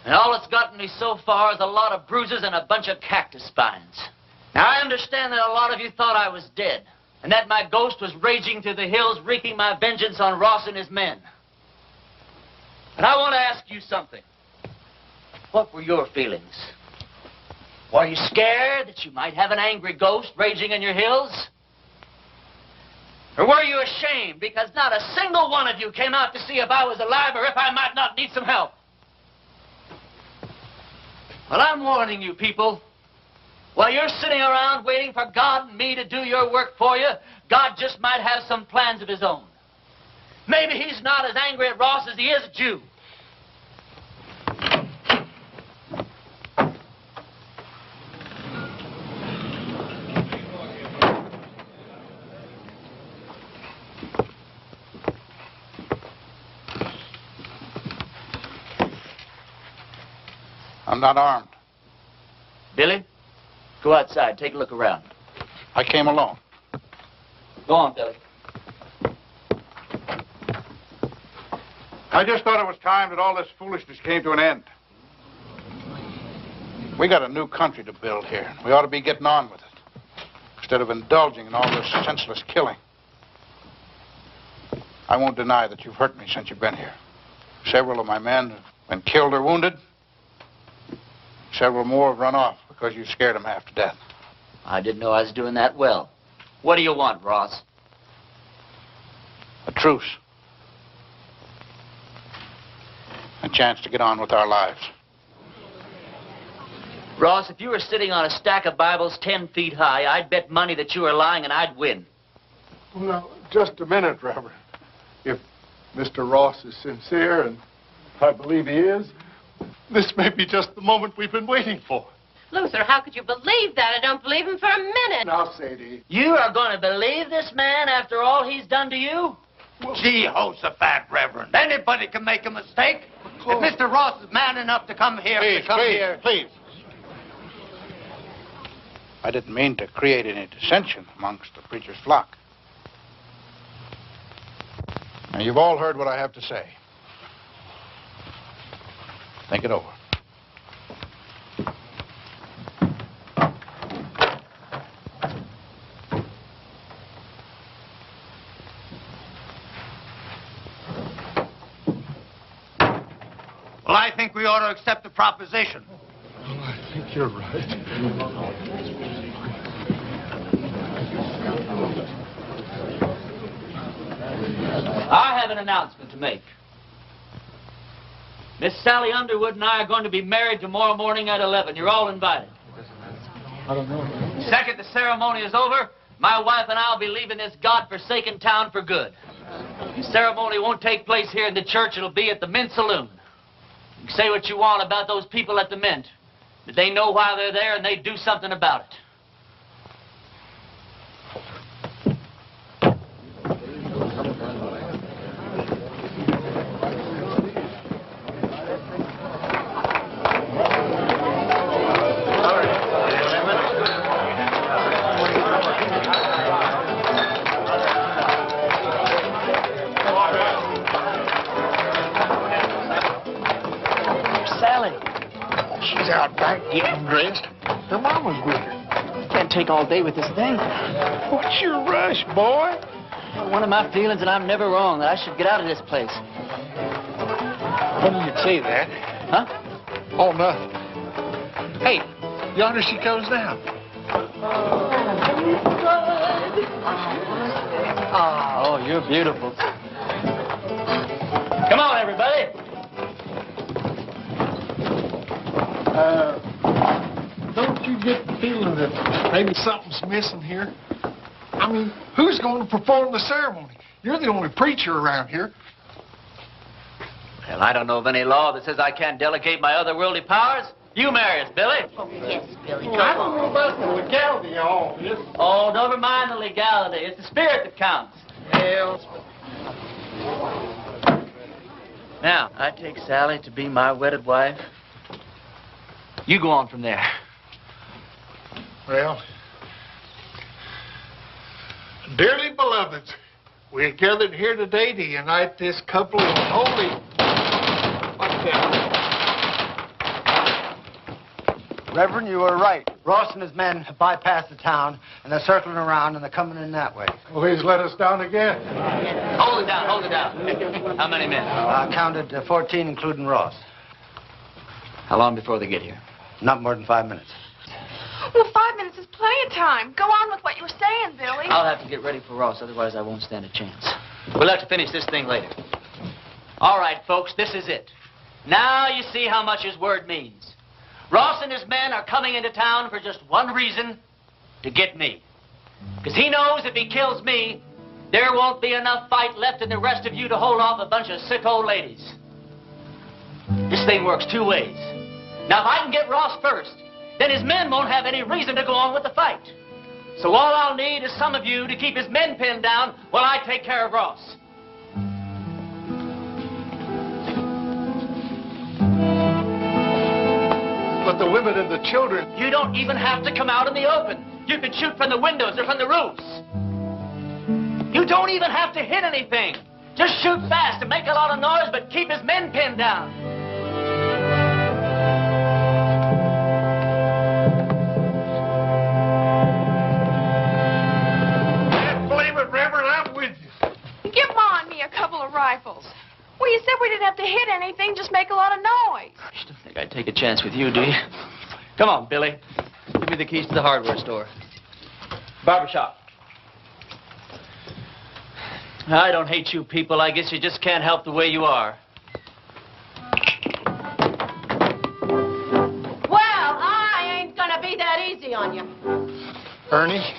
and all it's gotten me so far is a lot of bruises and a bunch of cactus spines. Now, I understand that a lot of you thought I was dead, and that my ghost was raging through the hills, wreaking my vengeance on Ross and his men. But I want to ask you something. What were your feelings? Were you scared that you might have an angry ghost raging in your hills? Or were you ashamed because not a single one of you came out to see if I was alive or if I might not need some help? Well, I'm warning you people. While you're sitting around waiting for God and me to do your work for you, God just might have some plans of his own. Maybe he's not as angry at Ross as he is at you. I'm not armed. Billy, go outside. Take a look around. I came alone. Go on, Billy. I just thought it was time that all this foolishness came to an end. We got a new country to build here. We ought to be getting on with it, instead of indulging in all this senseless killing. I won't deny that you've hurt me since you've been here. Several of my men have been killed or wounded. Several more have run off because you scared them half to death. I didn't know I was doing that well. What do you want, Ross? A truce. A chance to get on with our lives. Ross, if you were sitting on a stack of Bibles 10 feet high, I'd bet money that you were lying and I'd win. Well, now, just a minute, Reverend. If Mr. Ross is sincere, and I believe he is, this may be just the moment we've been waiting for. Luther, how could you believe that? I don't believe him for a minute. Now, Sadie. You are going to believe this man after all he's done to you? Jehoshaphat, Reverend. Anybody can make a mistake. If Mr. Ross is man enough to come here, Please. I didn't mean to create any dissension amongst the preacher's flock. Now, you've all heard what I have to say. Think it over. Well, I think we ought to accept the proposition. Well, I think you're right. I have an announcement to make. Miss Sally Underwood and I are going to be married tomorrow morning at 11. You're all invited. I don't know. The second the ceremony is over, my wife and I will be leaving this God-forsaken town for good. The ceremony won't take place here in the church. It'll be at the Mint Saloon. You can say what you want about those people at the Mint, but they know why they're there and they do something about it. She's out back getting dressed. Her mama's with her. Can't take all day with this thing. What's your rush, boy? One of my feelings, and I'm never wrong, that I should get out of this place. When did you say that? Huh? Oh, nothing. Hey, yonder she goes now. Oh, you're beautiful. Come on, everybody. Don't you get the feeling that maybe something's missing here? I mean, who's going to perform the ceremony? You're the only preacher around here. Well, I don't know of any law that says I can't delegate my otherworldly powers. You marry us, Billy. Oh, yes, Billy. Well, I don't know about the legality of all this. Oh, never mind the legality. It's the spirit that counts. Now, I take Sally to be my wedded wife. You go on from there. Well, dearly beloveds, we are gathered here today to unite this couple in holy... What's that? Reverend, you were right. Ross and his men have bypassed the town, and they're circling around, and they're coming in that way. Well, he's let us down again. Hold it down, hold it down. How many men? I counted 14, including Ross. How long before they get here? Not more than 5 minutes. Well, 5 minutes is plenty of time. Go on with what you were saying, Billy. I'll have to get ready for Ross, otherwise I won't stand a chance. We'll have to finish this thing later. All right, folks, this is it. Now you see how much his word means. Ross and his men are coming into town for just one reason, to get me. Because he knows if he kills me, there won't be enough fight left in the rest of you to hold off a bunch of sick old ladies. This thing works two ways. Now, if I can get Ross first, then his men won't have any reason to go on with the fight. So all I'll need is some of you to keep his men pinned down while I take care of Ross. But the women and the children... You don't even have to come out in the open. You can shoot from the windows or from the roofs. You don't even have to hit anything. Just shoot fast and make a lot of noise, but keep his men pinned down. Believe it, Reverend, I'm with you. Give Ma and me a couple of rifles. Well, you said we didn't have to hit anything, just make a lot of noise. You don't think I'd take a chance with you, do you? Come on, Billy. Give me the keys to the hardware store. Barbershop. I don't hate you people. I guess you just can't help the way you are. Well, I ain't gonna be that easy on you. Ernie,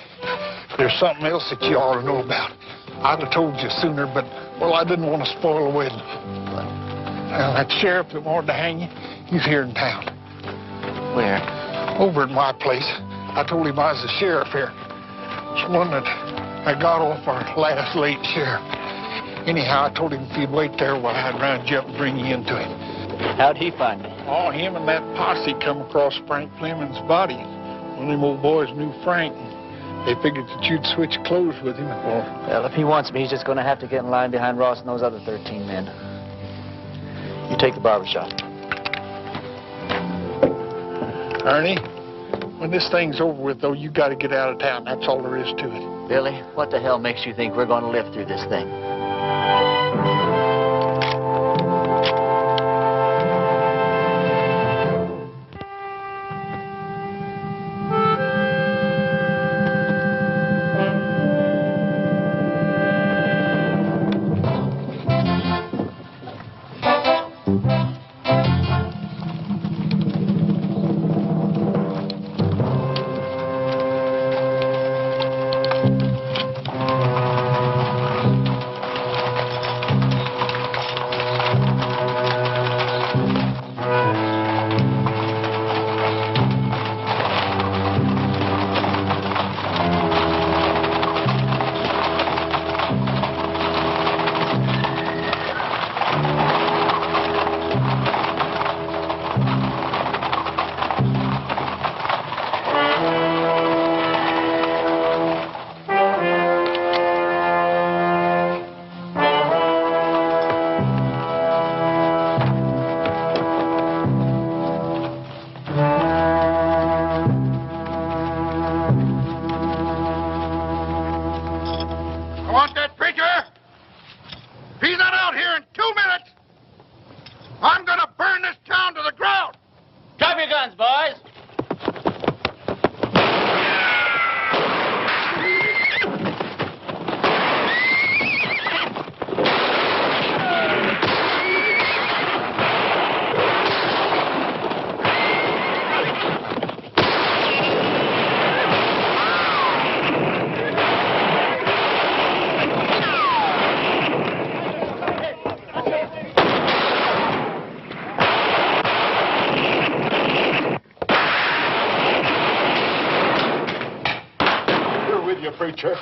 there's something else that you ought to know about. I'd have told you sooner, but, well, I didn't want to spoil the wedding. Well, that sheriff that wanted to hang you, he's here in town. Where? Over at my place. I told him I was the sheriff here. It's the one that I got off our last late sheriff. Anyhow, I told him if he'd wait there while I'd round you up and bring you into him. How'd he find me? Oh, him and that posse come across Frank Fleming's body. One of them old boys knew Frank. They figured that you'd switch clothes with him. Well, if he wants me, he's just going to have to get in line behind Ross and those other 13 men. You take the barbershop. Ernie, when this thing's over with, though, you got to get out of town. That's all there is to it. Billy, what the hell makes you think we're going to live through this thing? guns, boys. Preacher.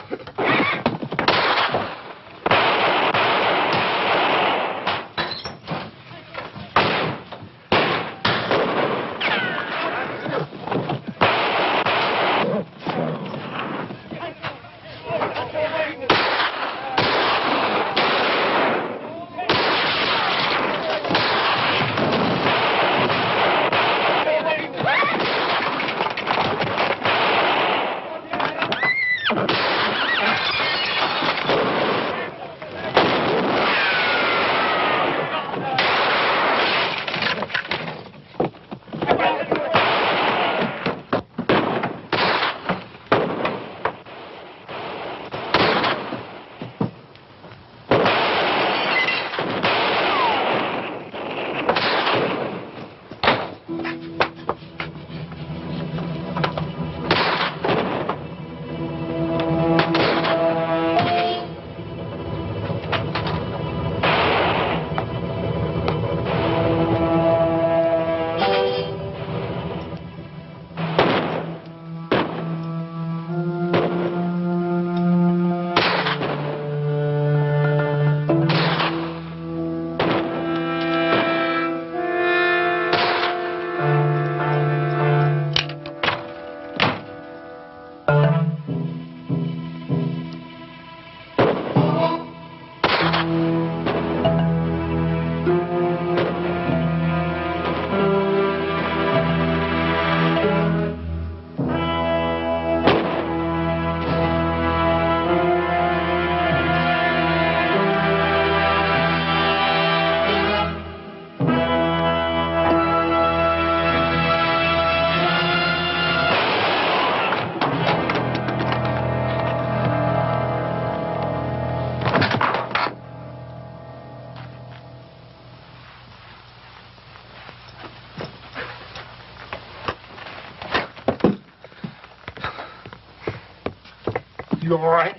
You all right?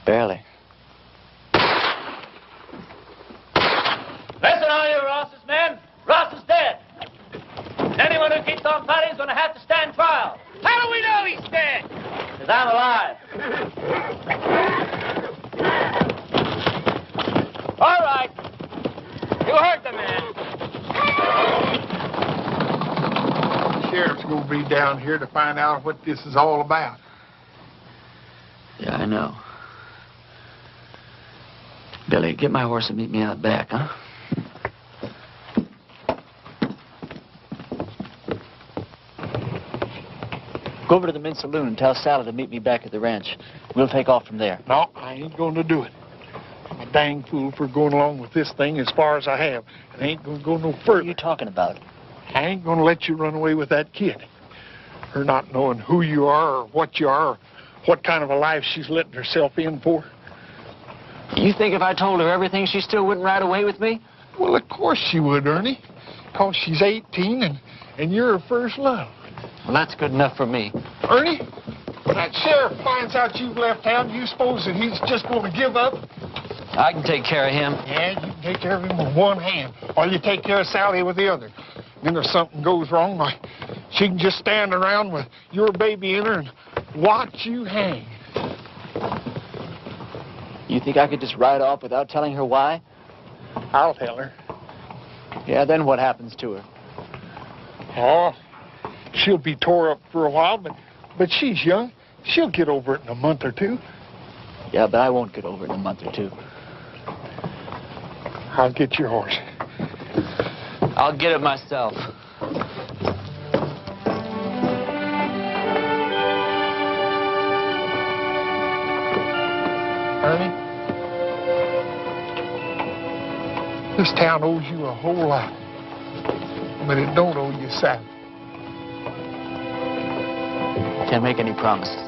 Barely. Listen, all you Ross's men. Ross is dead. Anyone who keeps on fighting is going to have to stand trial. How do we know he's dead? Because I'm alive. All right. You heard the man. Sheriff's going to be down here to find out what this is all about. Yeah, I know. Billy, get my horse and meet me out back, huh? Go over to the men's saloon and tell Sally to meet me back at the ranch. We'll take off from there. No, I ain't going to do it. I'm a dang fool for going along with this thing as far as I have. And I ain't going to go no further. What are you talking about? I ain't going to let you run away with that kid. Her not knowing who you are or what you are, or what kind of a life she's letting herself in for. You think if I told her everything, she still wouldn't ride away with me? Well, of course she would, Ernie. Because she's 18 and you're her first love. Well, that's good enough for me. Ernie, when that sheriff finds out you've left town, you suppose that he's just going to give up? I can take care of him. Yeah, you can take care of him with one hand, or you take care of Sally with the other. Then if something goes wrong, why, she can just stand around with your baby in her and watch you hang. You think I could just ride off without telling her why? I'll tell her. Yeah, then what happens to her? Oh, she'll be tore up for a while, but she's young. She'll get over it in a month or two. Yeah, but I won't get over it in a month or two. I'll get your horse. I'll get it myself. Ernie, this town owes you a whole lot. but it don't owe you salary. Can't make any promises.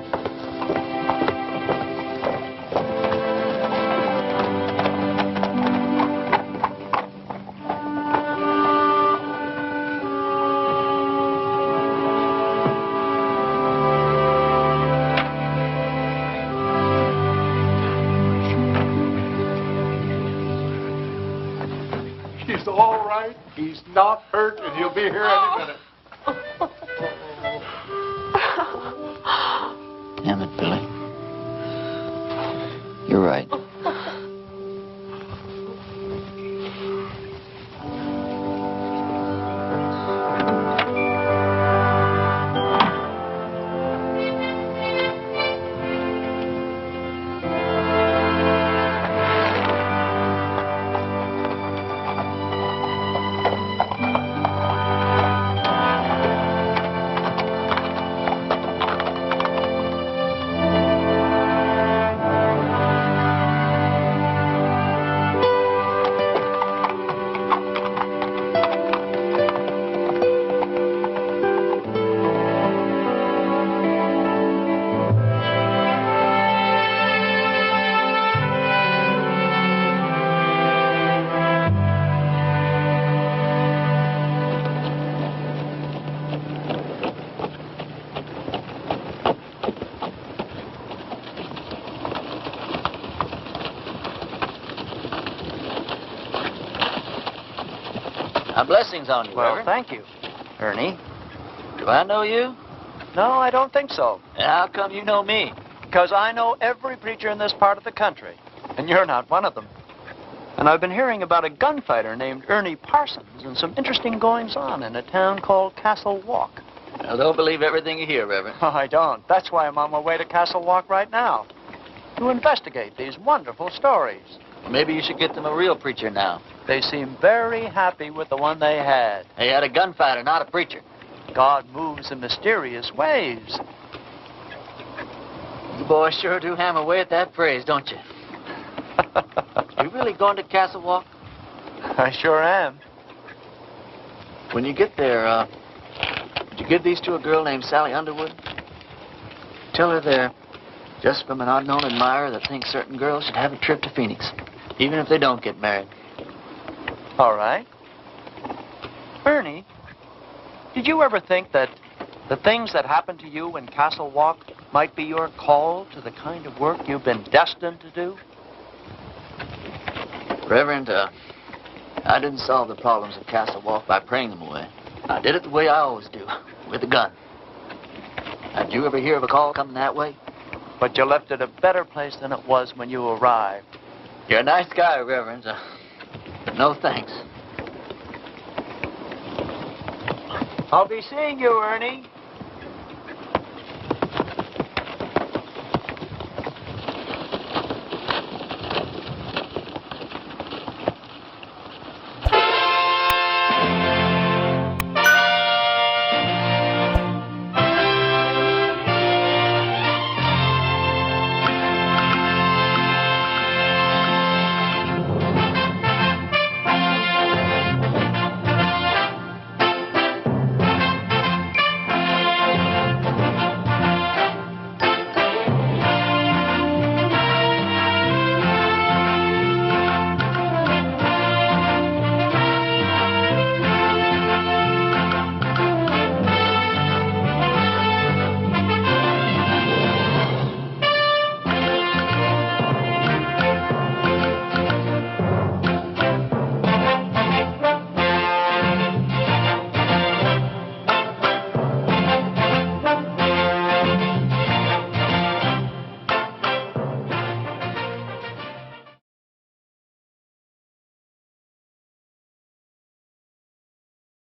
He's all right. He's not hurt, and he'll be here any minute. Damn it, Billy. You're right. Blessings on you, Well, Reverend. thank you. Ernie, do I know you? No, I don't think so. How come you know me? Because I know every preacher in this part of the country, and you're not one of them. And I've been hearing about a gunfighter named Ernie Parsons and some interesting goings-on in a town called Castle Walk. Now, don't believe everything you hear, Reverend. Oh, I don't. That's why I'm on my way to Castle Walk right now, to investigate these wonderful stories. Maybe you should get them a real preacher now. They seem very happy with the one they had. They had a gunfighter, not a preacher. God moves in mysterious ways. You boys sure do hammer away at that phrase, don't you? You really going to Castle Walk? I sure am. When you get there, would you give these to a girl named Sally Underwood? Tell her they're just from an unknown admirer that thinks certain girls should have a trip to Phoenix, even if they don't get married. All right. Ernie, did you ever think that the things that happened to you in Castle Walk might be your call to the kind of work you've been destined to do? Reverend, I didn't solve the problems of Castle Walk by praying them away. I did it the way I always do, with a gun. Did you ever hear of a call coming that way? But you left it a better place than it was when you arrived. You're a nice guy, Reverend. But no thanks. I'll be seeing you, Ernie.